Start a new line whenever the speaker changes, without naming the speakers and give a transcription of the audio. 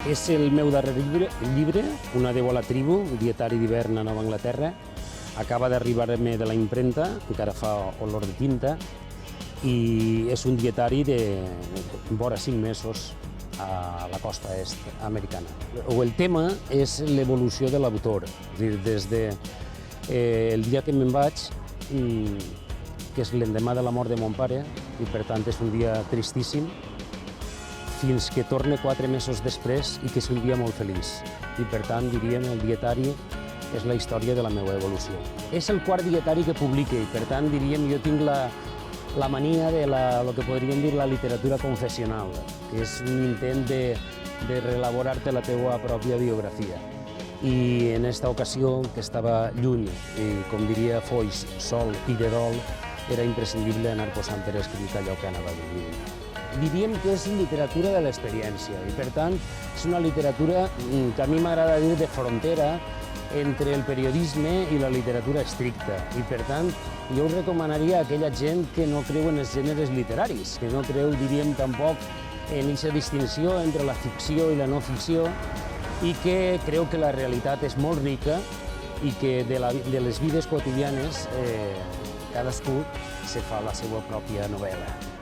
És el meu darrer llibre, Un adeu a la tribu, dietari d'hivern a Nova Anglaterra. Acaba d'arribar-me de la impremta, encara fa olor de tinta, i és un dietari de vora 5 mesos a la costa est americana. El tema és l'evolució de l'autor, és a dir, des de el dia que me'n vaig, que és l'endemà de la mort de mon pare, i per tant és un dia tristíssim, fins que torne 4 mesos després i que és un dia molt feliç. I per tant, diríem, el dietari és la història de la meva evolució. És el quart dietari que publique i per tant, diríem, jo tinc la mania de el que podríem dir la literatura confessional, que és un intent de reelaborar-te la teua pròpia biografia. I en esta ocasió, que estava lluny, i com diria Foix, sol i de dol, era imprescindible anar posant per escrit allò que anava vivint. Diríem que és literatura de l'experiència i, per tant, és una literatura que a mi m'agrada dir de frontera entre el periodisme i la literatura estricta. I, per tant, jo us recomanaria a aquella gent que no creu en els gèneres literaris, que no creu, diríem, tampoc en aquesta distinció entre la ficció i la no ficció i que creu que la realitat és molt rica i que de les vides quotidianes cadascú se fa la seva pròpia novel·la.